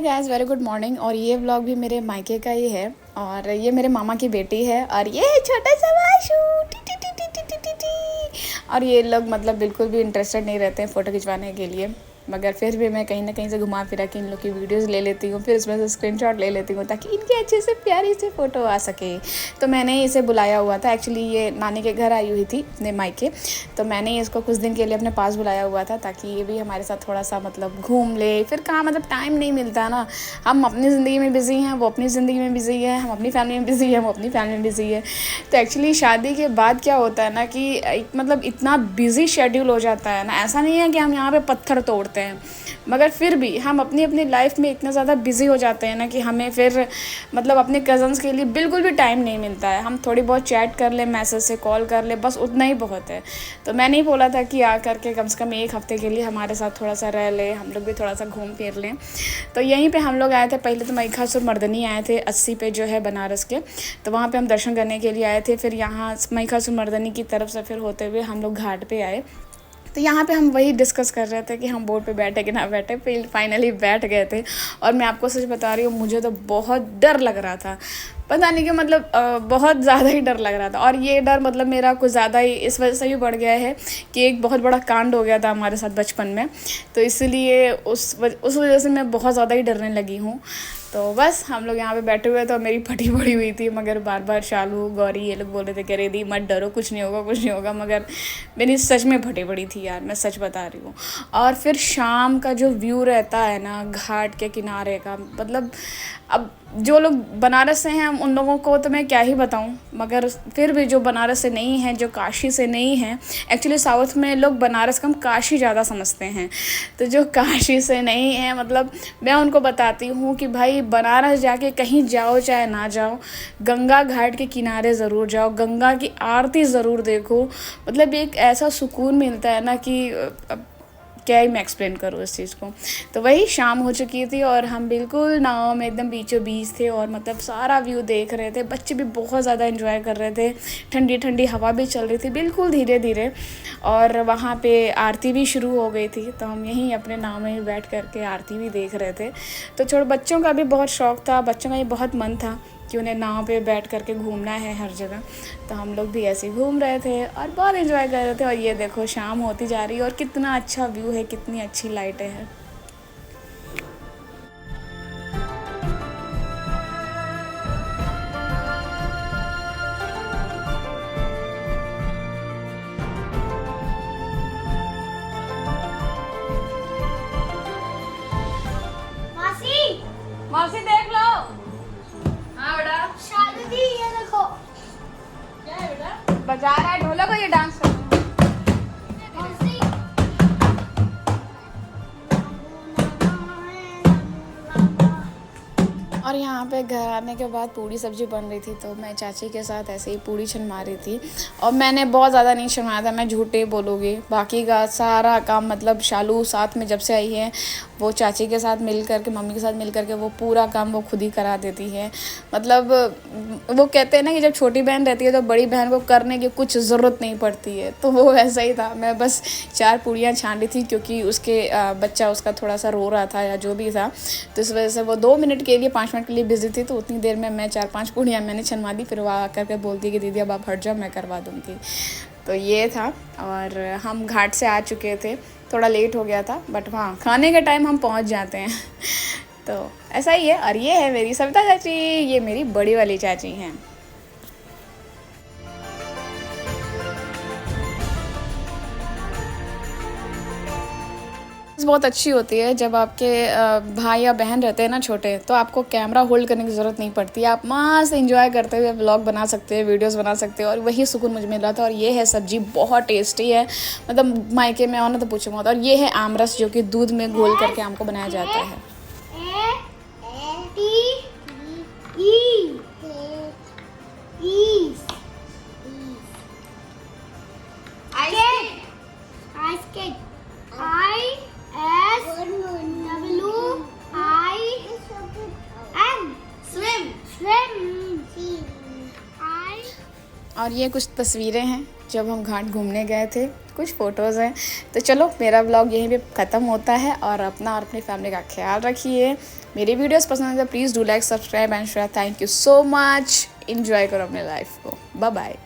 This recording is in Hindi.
Guys, very good morning. और ये व्लॉग भी मेरे मायके का ही है और ये मेरे मामा की बेटी है और ये है छोटा सा Vashu T T T T T T T T. और ये लोग मतलब बिल्कुल भी इंटरेस्टेड नहीं रहते हैं फ़ोटो खिंचवाने के लिए, मगर फिर भी मैं कहीं ना कहीं से घुमा फिरा के इन लोग की वीडियोस ले लेती हूँ, फिर उसमें से स्क्रीनशॉट ले लेती हूँ ताकि इनकी अच्छे से प्यारी से फ़ोटो आ सके। तो मैंने इसे बुलाया हुआ था, एक्चुअली ये नानी के घर आई हुई थी अपने मायके, तो मैंने इसको कुछ दिन के लिए अपने पास बुलाया हुआ था ताकि ये भी हमारे साथ थोड़ा सा मतलब घूम ले। फिर कहाँ मतलब टाइम नहीं मिलता ना, हम अपनी ज़िंदगी में बिज़ी हैं, वो अपनी ज़िंदगी में बिज़ी है, हम अपनी फैमिली में बिज़ी है, वो अपनी फैमिली में बिज़ी है। तो एक्चुअली शादी के बाद क्या होता है ना कि मतलब इतना बिज़ी शेड्यूल हो जाता है ना, ऐसा नहीं है कि हम यहाँ पे पत्थर तोड़ते हैं, मगर फिर भी हम अपनी अपनी लाइफ में इतना ज़्यादा बिज़ी हो जाते हैं ना कि हमें फिर मतलब अपने कज़न्स के लिए बिल्कुल भी टाइम नहीं मिलता है। हम थोड़ी बहुत चैट कर ले, मैसेज से कॉल कर ले, बस उतना ही बहुत है। तो मैंने ही बोला था कि आ करके कम से कम एक हफ़्ते के लिए हमारे साथ थोड़ा सा रह ले, हम लोग भी थोड़ा सा घूम फिर लें। तो यहीं पे हम लोग आए थे। पहले तो महिषासुर मर्दनी आए थे 80 पे जो है बनारस के, तो वहाँ पे हम दर्शन करने के लिए आए थे। फिर यहाँ महिषासुर मर्दनी की तरफ से फिर होते हुए हम लोग घाट पे आए। तो यहाँ पे हम वही डिस्कस कर रहे थे कि हम बोट पे बैठे कि ना बैठे। फिर फाइनली बैठ गए थे और मैं आपको सच बता रही हूँ, मुझे तो बहुत डर लग रहा था, पता नहीं कि मतलब बहुत ज़्यादा ही डर लग रहा था। और ये डर मतलब मेरा कुछ ज़्यादा ही इस वजह से भी बढ़ गया है कि एक बहुत बड़ा कांड हो गया था हमारे साथ बचपन में, तो इसलिए उस वजह से मैं बहुत ज़्यादा ही डरने लगी हूँ। तो बस हम लोग यहाँ पे बैठे हुए थे और मेरी फटी पड़ी हुई थी, मगर बार बार शालू गौरी ये लोग बोल रहे थे कि अरे दी मत डरो, कुछ नहीं होगा कुछ नहीं होगा, मगर मेरी सच में फटी पड़ी थी यार, मैं सच बता रही हूँ। और फिर शाम का जो व्यू रहता है ना घाट के किनारे का, मतलब अब जो लोग बनारस से हैं उन लोगों को तो मैं क्या ही बताऊं, मगर फिर भी जो बनारस से नहीं हैं, जो काशी से नहीं हैं, एक्चुअली साउथ में लोग बनारस कम काशी ज़्यादा समझते हैं, तो जो काशी से नहीं हैं मतलब मैं उनको बताती हूँ कि भाई बनारस जाके कहीं जाओ चाहे ना जाओ, गंगा घाट के किनारे ज़रूर जाओ, गंगा की आरती ज़रूर देखो। मतलब एक ऐसा सुकून मिलता है ना कि क्या ही मैं एक्सप्लेन करूँ इस चीज़ को। तो वही शाम हो चुकी थी और हम बिल्कुल नाव में एकदम बीचों बीच थे और मतलब सारा व्यू देख रहे थे। बच्चे भी बहुत ज़्यादा एंजॉय कर रहे थे, ठंडी ठंडी हवा भी चल रही थी बिल्कुल धीरे धीरे, और वहाँ पे आरती भी शुरू हो गई थी। तो हम यहीं अपने नाव में ही बैठ करके आरती भी देख रहे थे। तो छोटे बच्चों का भी बहुत शौक़ था, बच्चों का ये बहुत मन था कि उन्हें नाव पे बैठ करके घूमना है हर जगह। तो हम लोग भी ऐसे घूम रहे थे और बहुत एंजॉय कर रहे थे। और ये देखो शाम होती जा रही है और कितना अच्छा व्यू है, कितनी अच्छी लाइटें हैं। मासी मौसी देख लो। हाँ बेटा, शादी दी, ये देखो क्या है बेटा? बजा रहा है ढोलक और ये डांस कर रहा है। मासी। और यहाँ पे घर आने के बाद पूड़ी सब्ज़ी बन रही थी, तो मैं चाची के साथ ऐसे ही पूड़ी छनवा रही थी। और मैंने बहुत ज़्यादा नहीं छनवाया था, मैं झूठे बोलूँगी, बाकी का सारा काम मतलब शालू साथ में जब से आई है वो चाची के साथ मिल करके, मम्मी के साथ मिल करके वो पूरा काम वो खुद ही करा देती है। मतलब वो कहते हैं ना कि जब छोटी बहन रहती है तो बड़ी बहन को करने की कुछ ज़रूरत नहीं पड़ती है, तो वो वैसा ही था। मैं बस 4 पूड़ियाँ छान रही थी क्योंकि उसके बच्चा उसका थोड़ा सा रो रहा था या जो भी था, तो इस वजह से वो 2 मिनट के लिए 5 मिनट के लिए बिजी थी। तो उतनी देर में मैं 4-5 पूड़ियाँ मैंने छनवा दी। फिर वो आकर के बोलती कि दीदी अब आप हट जाओ, मैं करवा दूँगी। तो ये था। और हम घाट से आ चुके थे, थोड़ा लेट हो गया था, बट हाँ खाने के टाइम हम पहुंच जाते हैं। तो ऐसा ही है। और ये है मेरी सविता चाची, ये मेरी बड़ी वाली चाची हैं। बहुत अच्छी होती है जब आपके भाई या बहन रहते हैं ना छोटे, तो आपको कैमरा होल्ड करने की ज़रूरत नहीं पड़ती, आप मस्त एंजॉय करते हुए व्लॉग बना सकते हैं, वीडियोस बना सकते हैं। और वही सुकून मुझे मिल रहा था। और ये है सब्जी, बहुत टेस्टी है, मतलब मायके में आओ ना तो पूछो मत। और ये है आमरस जो कि दूध में घोल करके आम को बनाया जाता है। और ये कुछ तस्वीरें हैं जब हम घाट घूमने गए थे कुछ फ़ोटोज़ हैं। तो चलो मेरा व्लॉग यहीं पे ख़त्म होता है और अपना और अपनी फैमिली का ख्याल रखिए। मेरी वीडियोस पसंद है तो please do like subscribe and share. Thank you so much. Enjoy करो अपने लाइफ को। Bye bye.